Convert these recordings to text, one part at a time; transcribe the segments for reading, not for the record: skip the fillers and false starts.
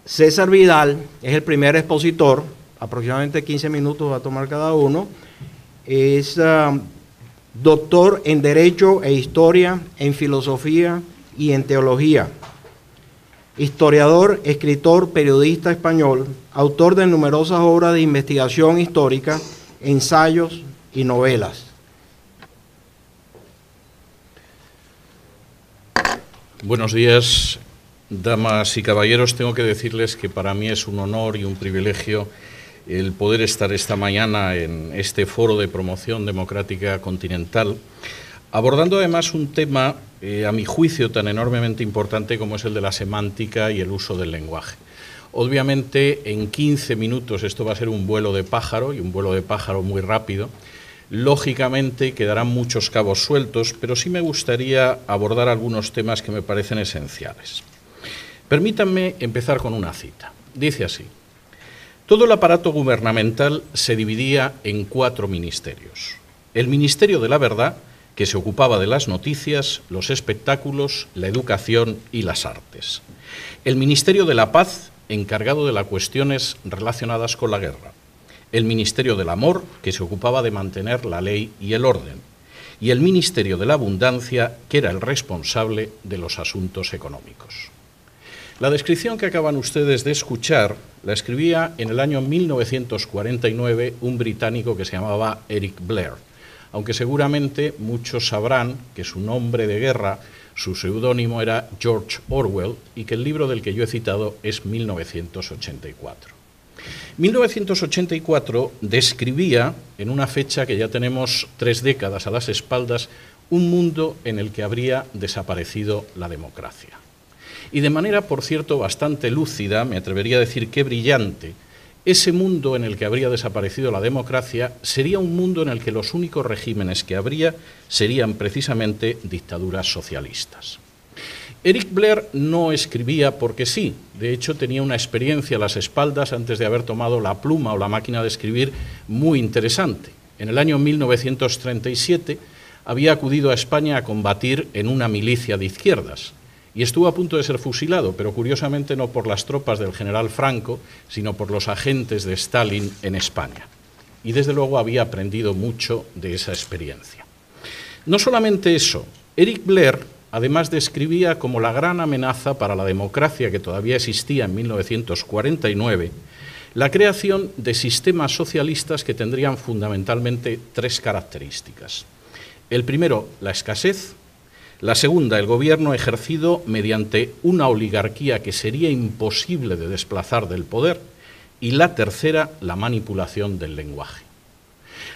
César Vidal es el primer expositor, aproximadamente 15 minutos va a tomar cada uno. Es doctor en Derecho e Historia, en Filosofía y en Teología. Historiador, escritor, periodista español, autor de numerosas obras de investigación histórica, ensayos y novelas. Buenos días, damas y caballeros. Tengo que decirles que para mí es un honor y un privilegio el poder estar esta mañana en este foro de promoción democrática continental, abordando además un tema, a mi juicio, tan enormemente importante como es el de la semántica y el uso del lenguaje. Obviamente, en 15 minutos esto va a ser un vuelo de pájaro, y un vuelo de pájaro muy rápido. Lógicamente quedarán muchos cabos sueltos, pero sí me gustaría abordar algunos temas que me parecen esenciales. Permítanme empezar con una cita. Dice así: todo el aparato gubernamental se dividía en 4 ministerios. El Ministerio de la Verdad, que se ocupaba de las noticias, los espectáculos, la educación y las artes. El Ministerio de la Paz, encargado de las cuestiones relacionadas con la guerra. El Ministerio del Amor, que se ocupaba de mantener la ley y el orden. Y el Ministerio de la Abundancia, que era el responsable de los asuntos económicos. La descripción que acaban ustedes de escuchar la escribía en el año 1949 un británico que se llamaba Eric Blair, aunque seguramente muchos sabrán que su nombre de guerra, su seudónimo era George Orwell, y que el libro del que yo he citado es 1984. 1984 describía, en una fecha que ya tenemos 3 décadas a las espaldas, un mundo en el que habría desaparecido la democracia. Y de manera, por cierto, bastante lúcida, me atrevería a decir que brillante, ese mundo en el que habría desaparecido la democracia sería un mundo en el que los únicos regímenes que habría serían precisamente dictaduras socialistas. Eric Blair no escribía porque sí, de hecho tenía una experiencia a las espaldas antes de haber tomado la pluma o la máquina de escribir muy interesante. En el año 1937 había acudido a España a combatir en una milicia de izquierdas y estuvo a punto de ser fusilado, pero curiosamente no por las tropas del general Franco, sino por los agentes de Stalin en España. Y desde luego había aprendido mucho de esa experiencia. No solamente eso, Eric Blair además describía como la gran amenaza para la democracia que todavía existía en 1949, la creación de sistemas socialistas que tendrían fundamentalmente 3 características. El primero, la escasez. La segunda, el gobierno ejercido mediante una oligarquía que sería imposible de desplazar del poder. Y la tercera, la manipulación del lenguaje.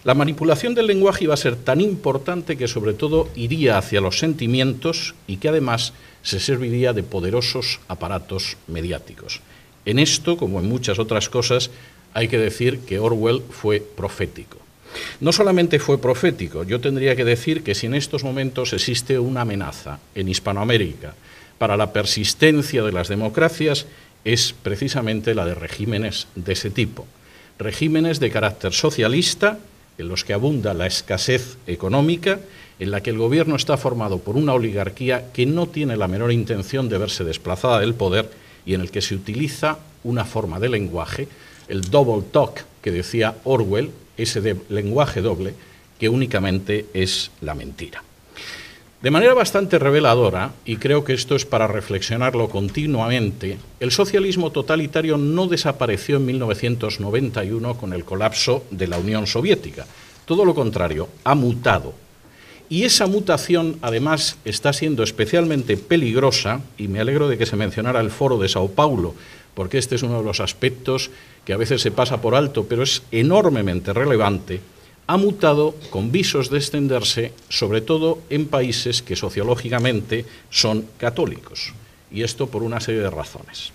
La manipulación del lenguaje iba a ser tan importante que sobre todo iría hacia los sentimientos y que además se serviría de poderosos aparatos mediáticos. En esto, como en muchas otras cosas, hay que decir que Orwell fue profético. No solamente fue profético, yo tendría que decir que si en estos momentos existe una amenaza en Hispanoamérica para la persistencia de las democracias, es precisamente la de regímenes de ese tipo. Regímenes de carácter socialista, en los que abunda la escasez económica, en la que el gobierno está formado por una oligarquía que no tiene la menor intención de verse desplazada del poder y en el que se utiliza una forma de lenguaje, el double talk que decía Orwell, ese lenguaje doble que únicamente es la mentira. De manera bastante reveladora, y creo que esto es para reflexionarlo continuamente, el socialismo totalitario no desapareció en 1991 con el colapso de la Unión Soviética. Todo lo contrario, ha mutado. Y esa mutación, además, está siendo especialmente peligrosa, y me alegro de que se mencionara el Foro de Sao Paulo, porque este es uno de los aspectos que a veces se pasa por alto, pero es enormemente relevante. Ha mutado con visos de extenderse, sobre todo en países que sociológicamente son católicos, y esto por una serie de razones.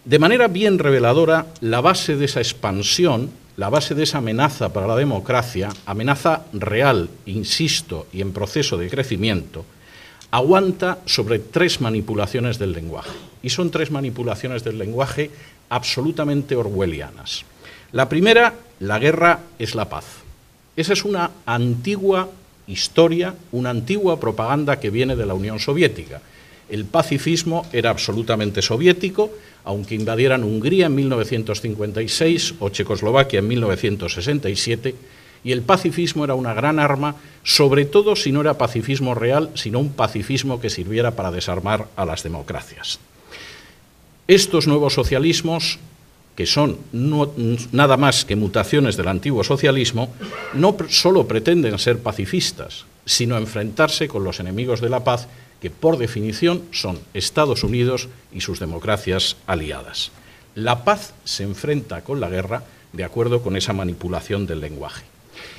De manera bien reveladora, la base de esa expansión, la base de esa amenaza para la democracia, amenaza real, insisto, y en proceso de crecimiento, aguanta sobre 3 manipulaciones del lenguaje, y son 3 manipulaciones del lenguaje absolutamente orwellianas. La primera, la guerra es la paz. Esa es una antigua historia, una antigua propaganda que viene de la Unión Soviética El pacifismo era absolutamente soviético, aunque invadieran Hungría en 1956 o Checoslovaquia en 1967, y el pacifismo era una gran arma, sobre todo si no era pacifismo real, sino un pacifismo que sirviera para desarmar a las democracias. Estos nuevos socialismos, que son nada más que mutaciones del antiguo socialismo, no solo pretenden ser pacifistas, sino enfrentarse con los enemigos de la paz, que por definición son Estados Unidos y sus democracias aliadas. La paz se enfrenta con la guerra de acuerdo con esa manipulación del lenguaje.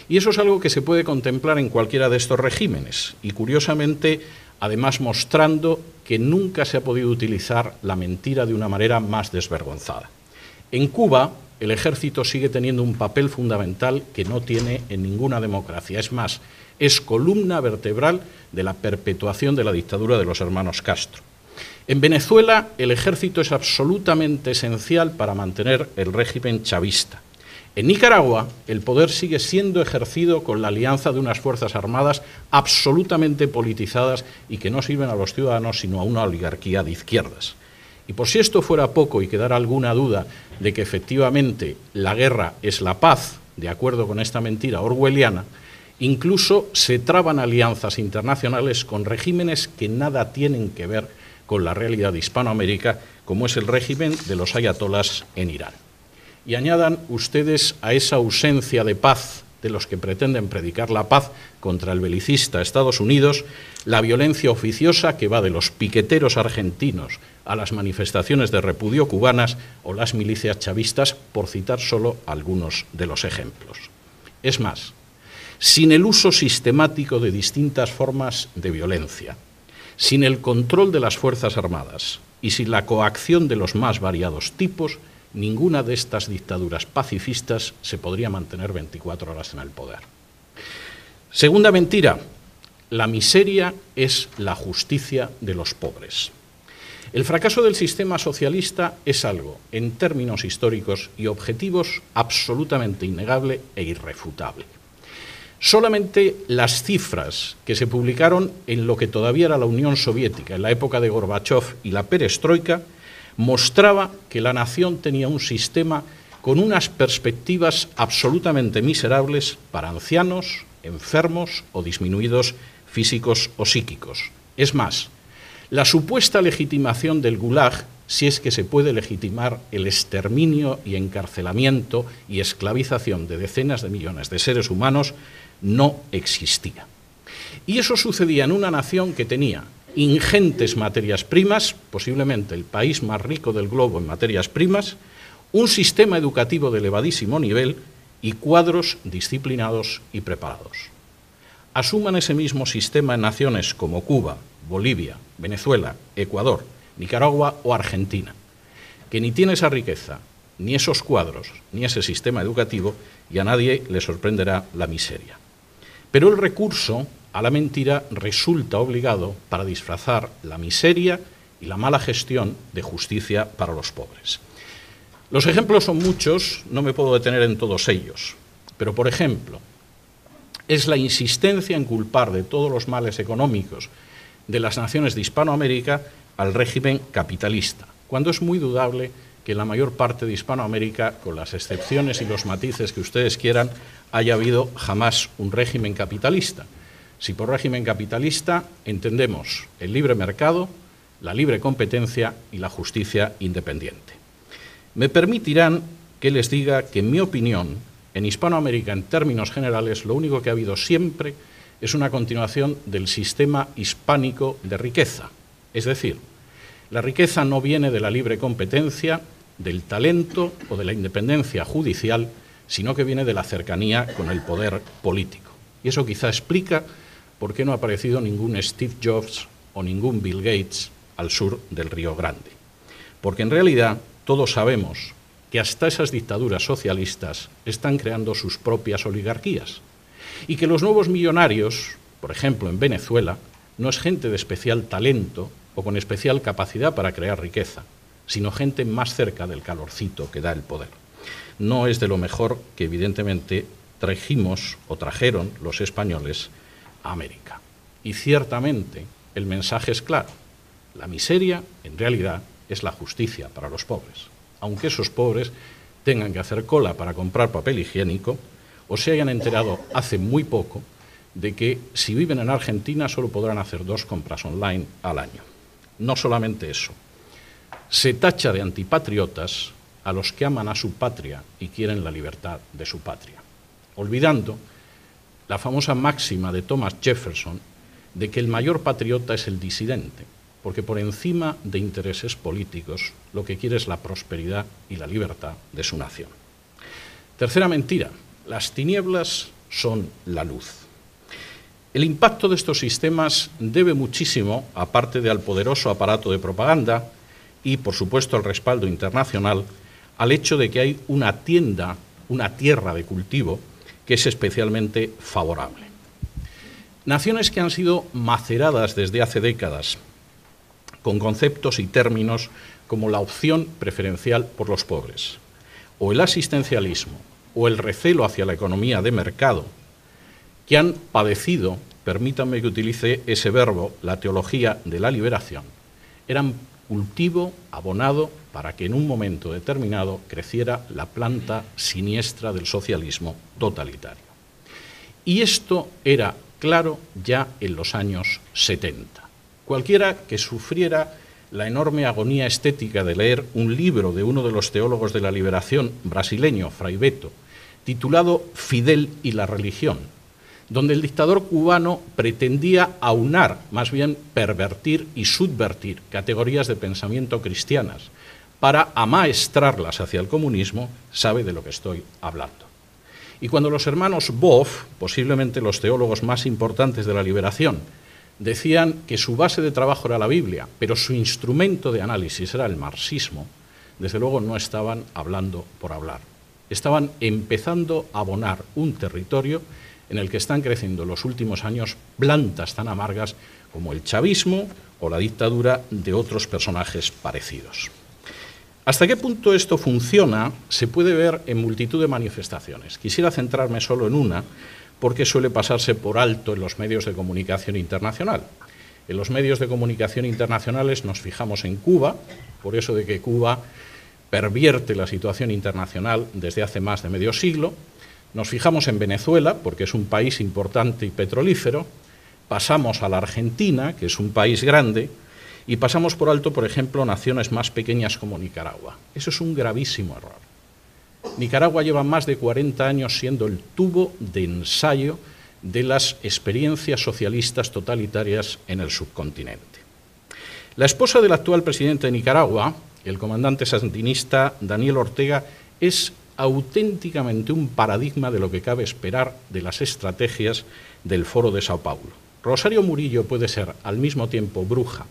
Y eso es algo que se puede contemplar en cualquiera de estos regímenes, y curiosamente, además mostrando que nunca se ha podido utilizar la mentira de una manera más desvergonzada. En Cuba, el ejército sigue teniendo un papel fundamental que no tiene en ninguna democracia. Es más, es columna vertebral de la perpetuación de la dictadura de los hermanos Castro. En Venezuela, el ejército es absolutamente esencial para mantener el régimen chavista. En Nicaragua, el poder sigue siendo ejercido con la alianza de unas fuerzas armadas absolutamente politizadas y que no sirven a los ciudadanos sino a una oligarquía de izquierdas. Y por si esto fuera poco y quedara alguna duda de que efectivamente la guerra es la paz, de acuerdo con esta mentira orwelliana, incluso se traban alianzas internacionales con regímenes que nada tienen que ver con la realidad de Hispanoamérica, como es el régimen de los ayatolás en Irán. Y añadan ustedes a esa ausencia de paz de los que pretenden predicar la paz contra el belicista Estados Unidos, la violencia oficiosa que va de los piqueteros argentinos a las manifestaciones de repudio cubanas o las milicias chavistas, por citar solo algunos de los ejemplos. Es más, sin el uso sistemático de distintas formas de violencia, sin el control de las Fuerzas Armadas y sin la coacción de los más variados tipos, ninguna de estas dictaduras pacifistas se podría mantener 24 horas en el poder. Segunda mentira, la miseria es la justicia de los pobres. El fracaso del sistema socialista es algo, en términos históricos y objetivos, absolutamente innegable e irrefutable. Solamente las cifras que se publicaron en lo que todavía era la Unión Soviética, en la época de Gorbachov y la perestroika, mostraba que la nación tenía un sistema con unas perspectivas absolutamente miserables para ancianos, enfermos o disminuidos físicos o psíquicos. Es más, la supuesta legitimación del Gulag, si es que se puede legitimar el exterminio y encarcelamiento y esclavización de decenas de millones de seres humanos, no existía. Y eso sucedía en una nación que tenía ingentes materias primas, posiblemente el país más rico del globo en materias primas, un sistema educativo de elevadísimo nivel y cuadros disciplinados y preparados. Asuman ese mismo sistema en naciones como Cuba, Bolivia, Venezuela, Ecuador, Nicaragua o Argentina, que ni tiene esa riqueza, ni esos cuadros, ni ese sistema educativo, y a nadie le sorprenderá la miseria. Pero el recurso a la mentira resulta obligado para disfrazar la miseria y la mala gestión de justicia para los pobres. Los ejemplos son muchos, no me puedo detener en todos ellos, pero por ejemplo, es la insistencia en culpar de todos los males económicos de las naciones de Hispanoamérica al régimen capitalista, cuando es muy dudable que en la mayor parte de Hispanoamérica, con las excepciones y los matices que ustedes quieran, haya habido jamás un régimen capitalista. Si por régimen capitalista entendemos el libre mercado, la libre competencia y la justicia independiente. Me permitirán que les diga que, en mi opinión, en Hispanoamérica, en términos generales, lo único que ha habido siempre es una continuación del sistema hispánico de riqueza. Es decir, la riqueza no viene de la libre competencia, del talento o de la independencia judicial, sino que viene de la cercanía con el poder político. Y eso quizá explica por qué no ha aparecido ningún Steve Jobs o ningún Bill Gates al sur del Río Grande. Porque en realidad todos sabemos que hasta esas dictaduras socialistas están creando sus propias oligarquías y que los nuevos millonarios, por ejemplo en Venezuela, no es gente de especial talento o con especial capacidad para crear riqueza, sino gente más cerca del calorcito que da el poder. No es de lo mejor que evidentemente trajimos o trajeron los españoles a América. Y ciertamente el mensaje es claro. La miseria, en realidad, es la justicia para los pobres, aunque esos pobres tengan que hacer cola para comprar papel higiénico o se hayan enterado hace muy poco de que si viven en Argentina solo podrán hacer 2 compras online al año. No solamente eso, se tacha de antipatriotas a los que aman a su patria y quieren la libertad de su patria, olvidando la famosa máxima de Thomas Jefferson de que el mayor patriota es el disidente, porque por encima de intereses políticos lo que quiere es la prosperidad y la libertad de su nación. Tercera mentira, las tinieblas son la luz. El impacto de estos sistemas debe muchísimo, aparte de al poderoso aparato de propaganda y, por supuesto, al respaldo internacional, al hecho de que hay una tierra de cultivo que es especialmente favorable. Naciones que han sido maceradas desde hace décadas con conceptos y términos como la opción preferencial por los pobres, o el asistencialismo, o el recelo hacia la economía de mercado, que han padecido, permítanme que utilice ese verbo, la teología de la liberación, eran cultivo abonado para que en un momento determinado creciera la planta siniestra del socialismo totalitario. Y esto era claro ya en los años 70. Cualquiera que sufriera la enorme agonía estética de leer un libro de uno de los teólogos de la liberación brasileño, Fray Beto, titulado Fidel y la religión, donde el dictador cubano pretendía aunar, más bien pervertir y subvertir categorías de pensamiento cristianas para amaestrarlas hacia el comunismo, sabe de lo que estoy hablando. Y cuando los hermanos Boff, posiblemente los teólogos más importantes de la liberación, decían que su base de trabajo era la Biblia, pero su instrumento de análisis era el marxismo, desde luego no estaban hablando por hablar. Estaban empezando a abonar un territorio en el que están creciendo en los últimos años plantas tan amargas como el chavismo o la dictadura de otros personajes parecidos. ¿Hasta qué punto esto funciona? Se puede ver en multitud de manifestaciones. Quisiera centrarme solo en una, porque suele pasarse por alto en los medios de comunicación internacional. En los medios de comunicación internacionales nos fijamos en Cuba, por eso de que Cuba pervierte la situación internacional desde hace más de medio siglo. Nos fijamos en Venezuela, porque es un país importante y petrolífero. Pasamos a la Argentina, que es un país grande, y pasamos por alto, por ejemplo, naciones más pequeñas como Nicaragua. Eso es un gravísimo error. Nicaragua lleva más de 40 años siendo el tubo de ensayo de las experiencias socialistas totalitarias en el subcontinente. La esposa del actual presidente de Nicaragua, el comandante sandinista Daniel Ortega, es auténticamente un paradigma de lo que cabe esperar de las estrategias del Foro de Sao Paulo. Rosario Murillo puede ser al mismo tiempo bruja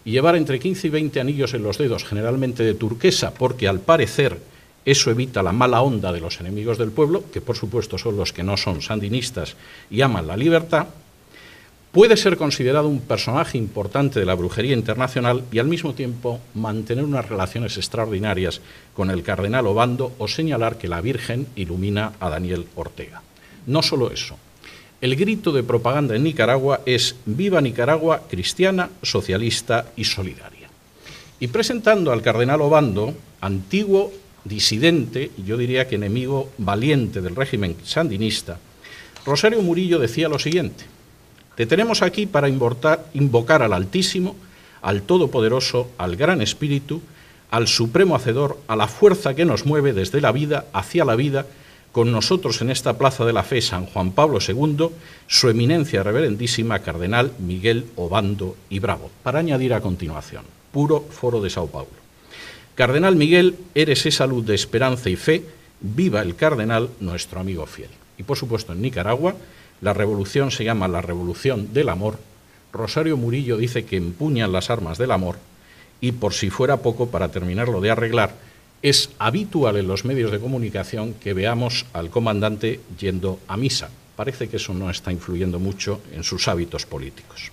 y llevar entre 15 y 20 anillos en los dedos, generalmente de turquesa, porque al parecer eso evita la mala onda de los enemigos del pueblo, que por supuesto son los que no son sandinistas y aman la libertad. Puede ser considerado un personaje importante de la brujería internacional y al mismo tiempo mantener unas relaciones extraordinarias con el cardenal Obando o señalar que la Virgen ilumina a Daniel Ortega. No solo eso. El grito de propaganda en Nicaragua es «Viva Nicaragua, cristiana, socialista y solidaria». Y presentando al cardenal Obando, antiguo disidente, y yo diría que enemigo valiente del régimen sandinista, Rosario Murillo decía lo siguiente: «Te tenemos aquí para invocar al Altísimo, al Todopoderoso, al Gran Espíritu, al Supremo Hacedor, a la fuerza que nos mueve desde la vida hacia la vida, con nosotros en esta Plaza de la Fe San Juan Pablo II, su eminencia reverendísima Cardenal Miguel Obando y Bravo», para añadir a continuación, puro Foro de Sao Paulo: «Cardenal Miguel, eres esa luz de esperanza y fe, viva el cardenal, nuestro amigo fiel». Y por supuesto en Nicaragua la revolución se llama la Revolución del Amor. Rosario Murillo dice que empuñan las armas del amor y, por si fuera poco, para terminarlo de arreglar, es habitual en los medios de comunicación que veamos al comandante yendo a misa. Parece que eso no está influyendo mucho en sus hábitos políticos.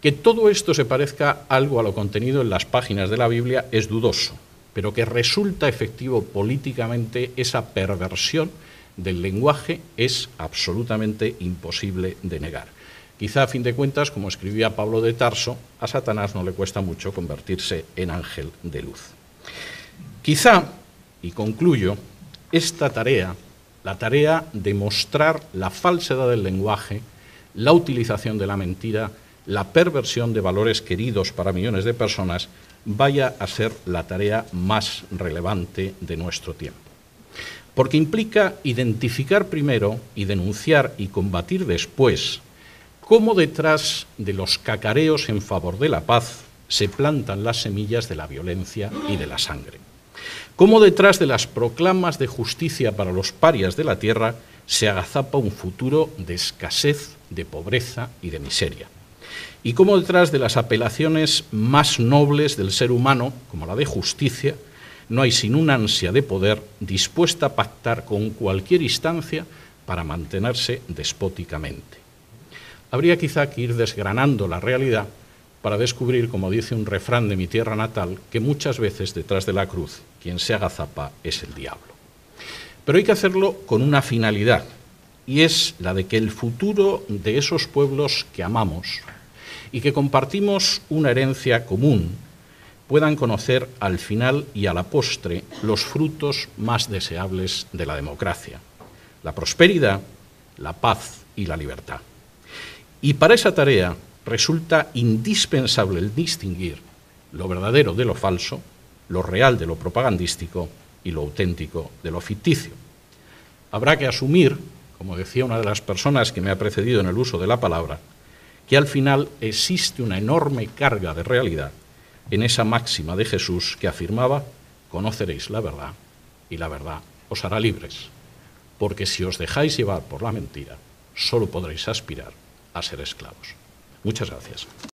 Que todo esto se parezca algo a lo contenido en las páginas de la Biblia es dudoso, pero que resulta efectivo políticamente esa perversión del lenguaje es absolutamente imposible de negar. Quizá a fin de cuentas, como escribía Pablo de Tarso, a Satanás no le cuesta mucho convertirse en ángel de luz. Quizá, y concluyo, esta tarea, la tarea de mostrar la falsedad del lenguaje, la utilización de la mentira, la perversión de valores queridos para millones de personas, vaya a ser la tarea más relevante de nuestro tiempo. Porque implica identificar primero y denunciar y combatir después cómo detrás de los cacareos en favor de la paz se plantan las semillas de la violencia y de la sangre. Cómo detrás de las proclamas de justicia para los parias de la tierra se agazapa un futuro de escasez, de pobreza y de miseria. Y cómo detrás de las apelaciones más nobles del ser humano, como la de justicia, no hay sino una ansia de poder dispuesta a pactar con cualquier instancia para mantenerse despóticamente. Habría quizá que ir desgranando la realidad para descubrir, como dice un refrán de mi tierra natal, que muchas veces detrás de la cruz quien se agazapa es el diablo. Pero hay que hacerlo con una finalidad, y es la de que el futuro de esos pueblos que amamos y que compartimos una herencia común puedan conocer al final y a la postre los frutos más deseables de la democracia: la prosperidad, la paz y la libertad. Y para esa tarea resulta indispensable el distinguir lo verdadero de lo falso, lo real de lo propagandístico y lo auténtico de lo ficticio. Habrá que asumir, como decía una de las personas que me ha precedido en el uso de la palabra, que al final existe una enorme carga de realidad en esa máxima de Jesús que afirmaba: conoceréis la verdad y la verdad os hará libres, porque si os dejáis llevar por la mentira, solo podréis aspirar a ser esclavos. Muchas gracias.